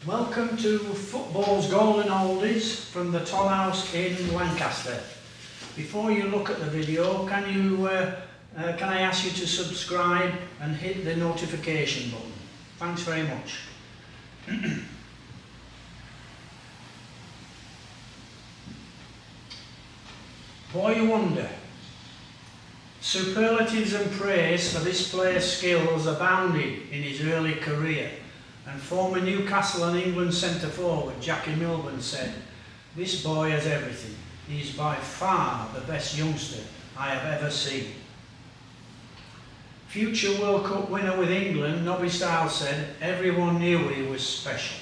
Welcome to Football's Golden Oldies from the Toll House in Lancaster. Before you look at the video, can I ask you to subscribe and hit the notification button? Thanks very much. Boy wonder. Superlatives and praise for this player's skills abounded in his early career, and former Newcastle and England centre-forward Jackie Milburn said, "This boy has everything. He is by far the best youngster I have ever seen." Future World Cup winner with England, Nobby Stiles said, "Everyone knew he was special."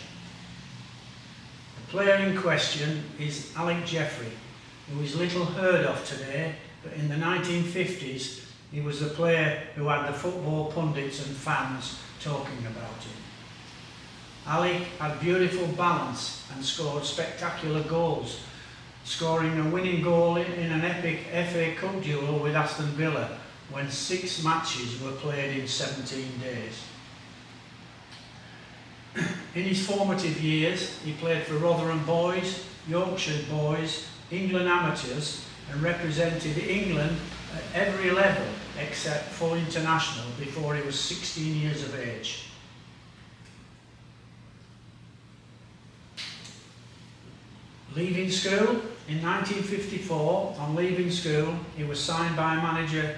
The player in question is Alick Jeffrey, who is little heard of today, but in the 1950s he was the player who had the football pundits and fans talking about him. Alick had beautiful balance and scored spectacular goals, scoring a winning goal in an epic FA Cup duel with Aston Villa when 6 matches were played in 17 days. In his formative years, he played for Rotherham Boys, Yorkshire Boys, England Amateurs, and represented England at every level except full international before he was 16 years of age. Leaving school in 1954, on leaving school, he was signed by manager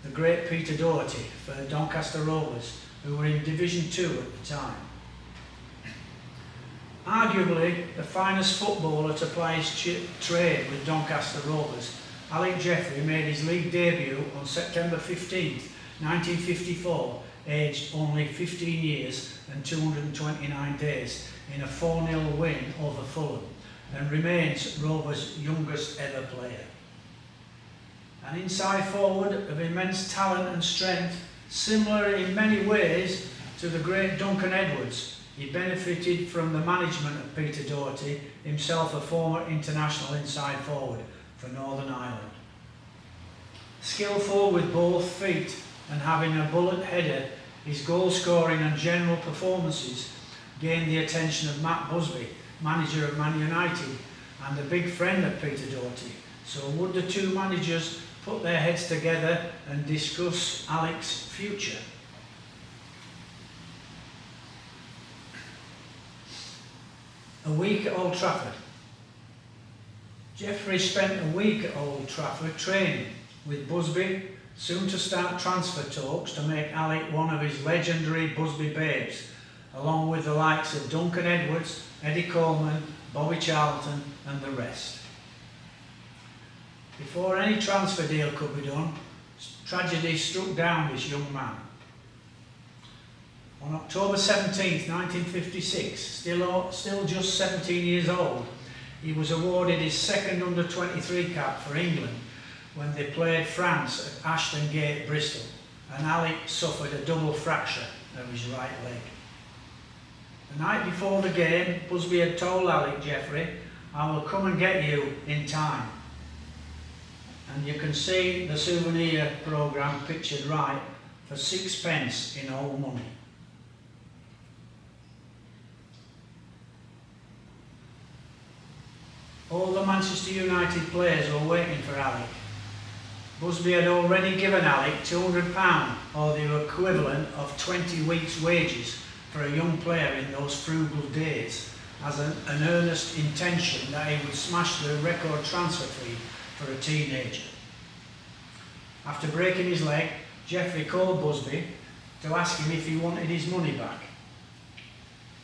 the great Peter Doherty for Doncaster Rovers, who were in Division 2 at the time. Arguably the finest footballer to play his trade with Doncaster Rovers, Alick Jeffrey made his league debut on September 15, 1954, aged only 15 years and 229 days, in a 4-0 win over Fulham, and remains Rovers' youngest ever player. An inside forward of immense talent and strength, similar in many ways to the great Duncan Edwards, he benefited from the management of Peter Doherty, himself a former international inside forward for Northern Ireland. Skillful with both feet and having a bullet header, his goal scoring and general performances gained the attention of Matt Busby, manager of Man United and a big friend of Peter Doherty. So would the two managers put their heads together and discuss Alick's future? A week at Old Trafford. Jeffrey spent a week at Old Trafford training with Busby, soon to start transfer talks to make Alick one of his legendary Busby babes, along with the likes of Duncan Edwards, Eddie Coleman, Bobby Charlton and the rest. Before any transfer deal could be done, tragedy struck down this young man. On October 17, 1956, still just 17 years old, he was awarded his second under-23 cap for England when they played France at Ashton Gate, Bristol, and Alick suffered a double fracture of his right leg. The night before the game, Busby had told Alick Jeffrey, "I will come and get you in time." And you can see the souvenir programme pictured right for 6p in old money. All the Manchester United players were waiting for Alick. Busby had already given Alick £200, or the equivalent of 20 weeks' wages for a young player in those frugal days, as an earnest intention that he would smash the record transfer fee for a teenager. After breaking his leg, Jeffrey called Busby to ask him if he wanted his money back.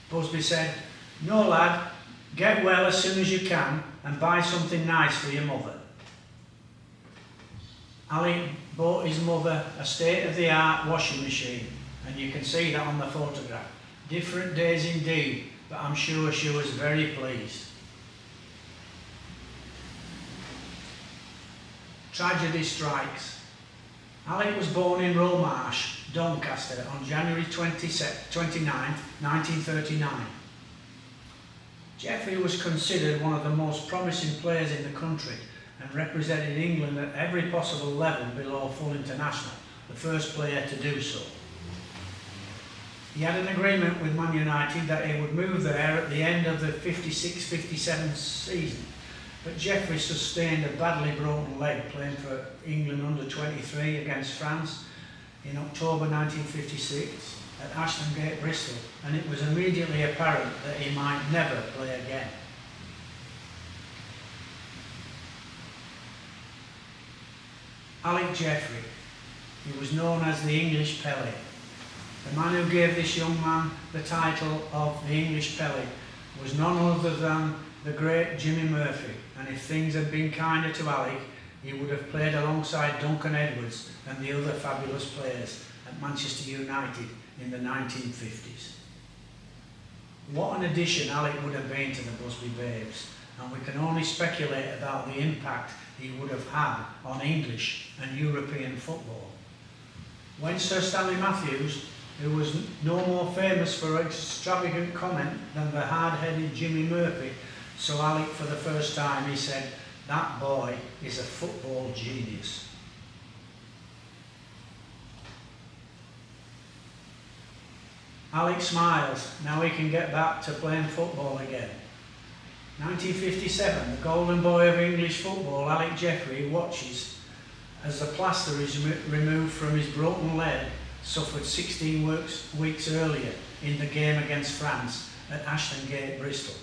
Busby said, "No lad, get well as soon as you can and buy something nice for your mother." Alick bought his mother a state-of-the-art washing machine, and you can see that on the photograph. Different days indeed, but I'm sure she was very pleased. Tragedy strikes. Alick was born in Romarsh, Doncaster, on January 29, 1939. Jeffrey was considered one of the most promising players in the country and represented England at every possible level below full international, the first player to do so. He had an agreement with Man United that he would move there at the end of the 56-57 season, but Jeffrey sustained a badly broken leg playing for England under-23 against France in October 1956 at Ashton Gate, Bristol, and it was immediately apparent that he might never play again. Alick Jeffrey, he was known as the English Pele. The man who gave this young man the title of the English Pele was none other than the great Jimmy Murphy, and if things had been kinder to Alick, he would have played alongside Duncan Edwards and the other fabulous players at Manchester United in the 1950s. What an addition Alick would have been to the Busby Babes, and we can only speculate about the impact he would have had on English and European football. When Sir Stanley Matthews, who was no more famous for extravagant comment than the hard-headed Jimmy Murphy, saw Alick for the first time, he said, "That boy is a football genius." Alick smiles, now he can get back to playing football again. 1957, the golden boy of English football, Alick Jeffrey, watches as the plaster is removed from his broken leg, suffered 16 weeks earlier in the game against France at Ashton Gate, Bristol.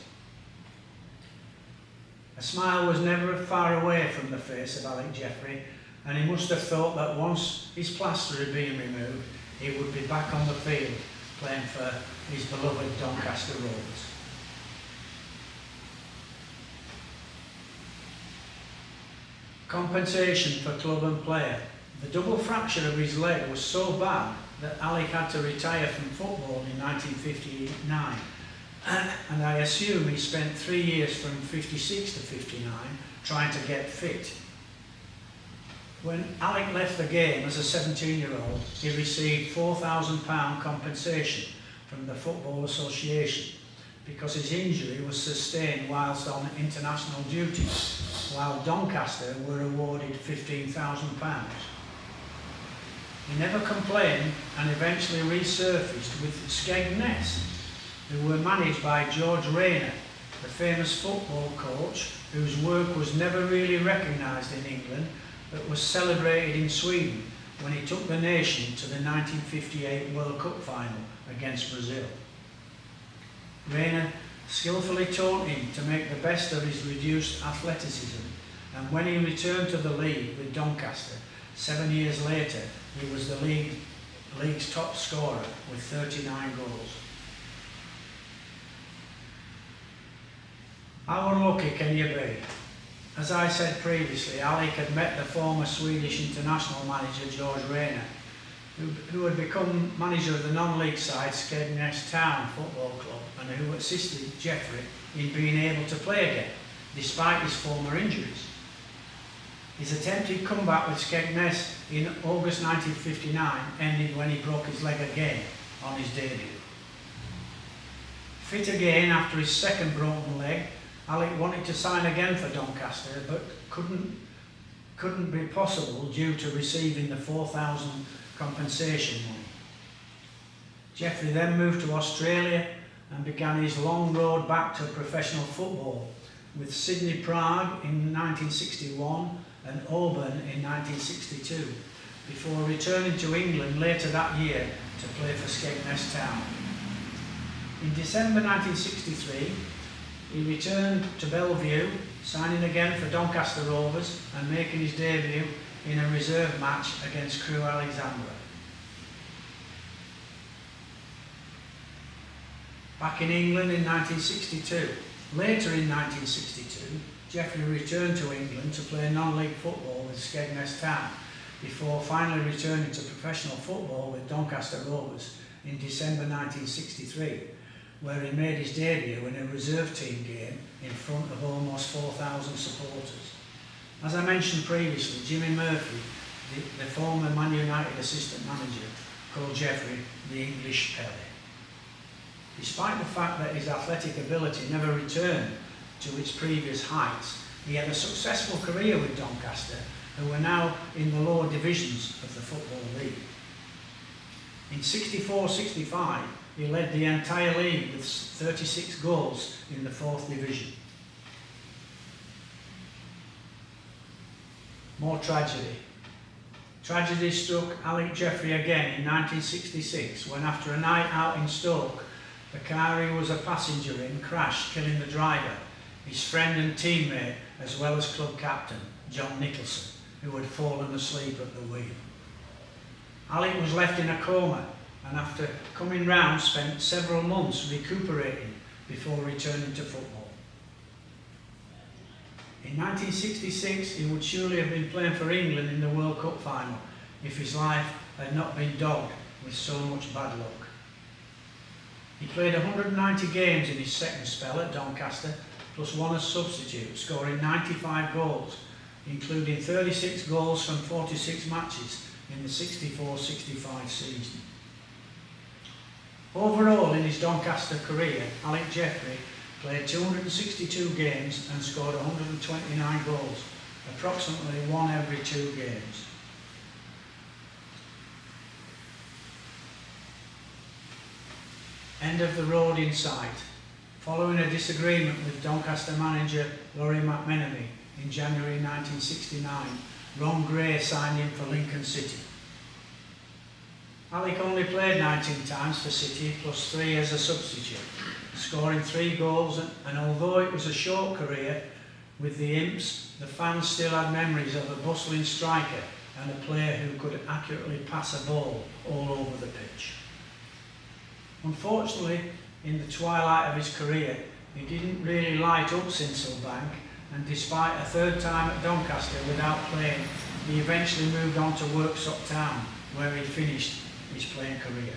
A smile was never far away from the face of Alick Jeffrey, and he must have thought that once his plaster had been removed, he would be back on the field playing for his beloved Doncaster Rovers. Compensation for club and player. The double fracture of his leg was so bad that Alick had to retire from football in 1959, and I assume he spent 3 years from 56 to 59 trying to get fit. When Alick left the game as a 17-year-old, he received £4,000 compensation from the Football Association because his injury was sustained whilst on international duty, while Doncaster were awarded £15,000. He never complained and eventually resurfaced with Skegness, who were managed by George Rayner, the famous football coach whose work was never really recognised in England but was celebrated in Sweden when he took the nation to the 1958 World Cup final against Brazil. Rayner skillfully taught him to make the best of his reduced athleticism, and when he returned to the league with Doncaster 7 years later, he was the league's top scorer with 39 goals. How unlucky can you be? As I said previously, Alick had met the former Swedish international manager George Rayner, who had become manager of the non-league side Skegness Town Football Club, and who assisted Jeffrey in being able to play again, despite his former injuries. His attempted comeback with Skegness in August 1959 ended when he broke his leg again on his debut. Fit again after his second broken leg, Alick wanted to sign again for Doncaster, but couldn't be possible due to receiving the £4,000 compensation money. Jeffrey then moved to Australia and began his long road back to professional football with Sydney Prague in 1961 and Auburn in 1962, before returning to England later that year to play for Skegness Town. In December 1963, he returned to Bellevue, signing again for Doncaster Rovers and making his debut in a reserve match against Crewe Alexandra. Back in England in 1962. Later in 1962, Jeffrey returned to England to play non-league football with Skegness Town, before finally returning to professional football with Doncaster Rovers in December 1963, where he made his debut in a reserve team game in front of almost 4,000 supporters. As I mentioned previously, Jimmy Murphy, the former Man United assistant manager, called Jeffrey the English Pele. Despite the fact that his athletic ability never returned to its previous heights, he had a successful career with Doncaster, who were now in the lower divisions of the Football League. In 64-65, he led the entire league with 36 goals in the 4th division. More tragedy. Tragedy struck Alick Jeffrey again in 1966 when, after a night out in Stoke, the car he was a passenger in crashed, killing the driver, his friend and teammate, as well as club captain John Nicholson, who had fallen asleep at the wheel. Alick was left in a coma and, after coming round, spent several months recuperating before returning to football. In 1966, he would surely have been playing for England in the World Cup final if his life had not been dogged with so much bad luck. He played 190 games in his second spell at Doncaster, plus one as substitute, scoring 95 goals, including 36 goals from 46 matches in the 64-65 season. Overall, in his Doncaster career, Alick Jeffrey played 262 games and scored 129 goals, approximately one every 2 games. End of the road in sight. Following a disagreement with Doncaster manager Laurie McMenemy in January 1969, Ron Gray signed him for Lincoln City. Alick only played 19 times for City, plus 3 as a substitute, scoring 3 goals, and although it was a short career with the Imps, the fans still had memories of a bustling striker and a player who could accurately pass a ball all over the pitch. Unfortunately, in the twilight of his career, he didn't really light up Sincilbank, and despite a 3rd time at Doncaster without playing, he eventually moved on to Worksop Town, where he finished his playing career.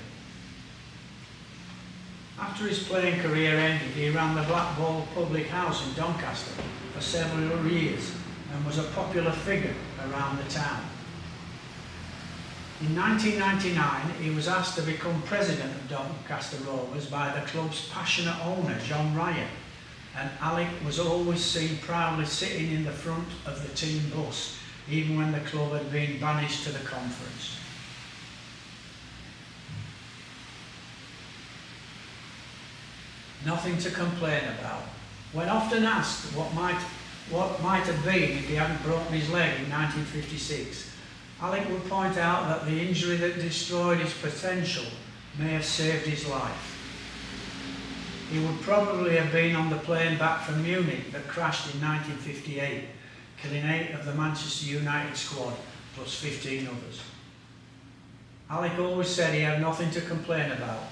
After his playing career ended, he ran the Black Ball Public House in Doncaster for several years and was a popular figure around the town. In 1999, he was asked to become president of Doncaster Rovers by the club's passionate owner, John Ryan, and Alick was always seen proudly sitting in the front of the team bus, even when the club had been banished to the conference. Nothing to complain about. When often asked what might have been if he hadn't broken his leg in 1956, Alick would point out that the injury that destroyed his potential may have saved his life. He would probably have been on the plane back from Munich that crashed in 1958, killing 8 of the Manchester United squad, plus 15 others. Alick always said he had nothing to complain about.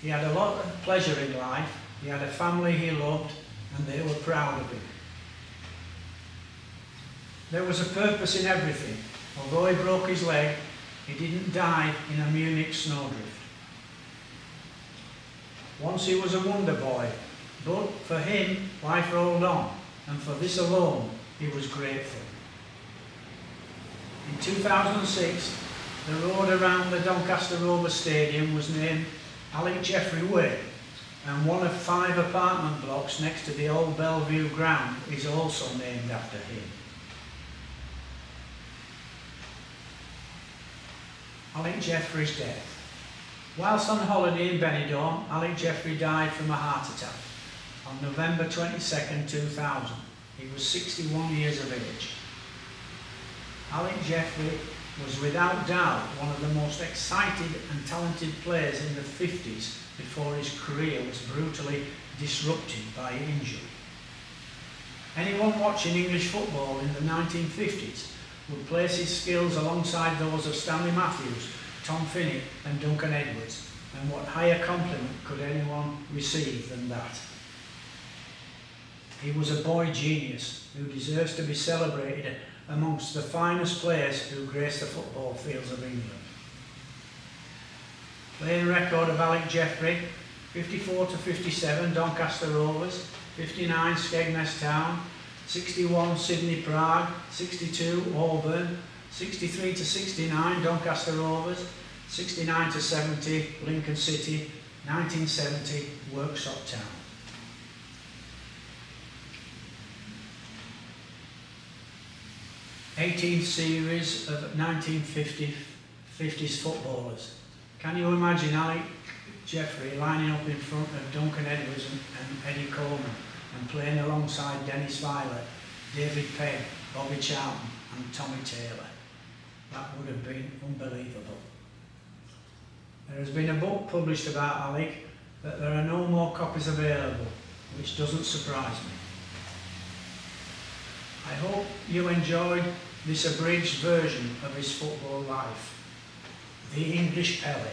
He had a lot of pleasure in life, he had a family he loved, and they were proud of him. There was a purpose in everything. Although he broke his leg, he didn't die in a Munich snowdrift. Once he was a wonder boy, but for him, life rolled on, and for this alone, he was grateful. In 2006, the road around the Doncaster Rovers Stadium was named Alick Jeffrey Way, and one of 5 apartment blocks next to the old Bellevue ground is also named after him. Alick Jeffrey's death. Whilst on holiday in Benidorm, Alick Jeffrey died from a heart attack on November 22nd, 2000. He was 61 years of age. Alick Jeffrey was without doubt one of the most excited and talented players in the 50s before his career was brutally disrupted by injury. Anyone watching English football in the 1950s would place his skills alongside those of Stanley Matthews, Tom Finney and Duncan Edwards, and what higher compliment could anyone receive than that? He was a boy genius who deserves to be celebrated amongst the finest players who grace the football fields of England. Playing record of Alick Jeffrey: 54 to 57 Doncaster Rovers, 59 Skegness Town, 61 Sydney Prague, 62 Auburn, 63 to 69 Doncaster Rovers, 69 to 70 Lincoln City, 1970 Worksop Town. '18th series of 1950s footballers. Can you imagine Alick Jeffrey lining up in front of Duncan Edwards and Eddie Coleman and playing alongside Dennis Violet, David Penn, Bobby Charlton and Tommy Taylor. That would have been unbelievable. There has been a book published about Alick, but there are no more copies available, which doesn't surprise me. I hope you enjoyed this abridged version of his football life. The English Pele.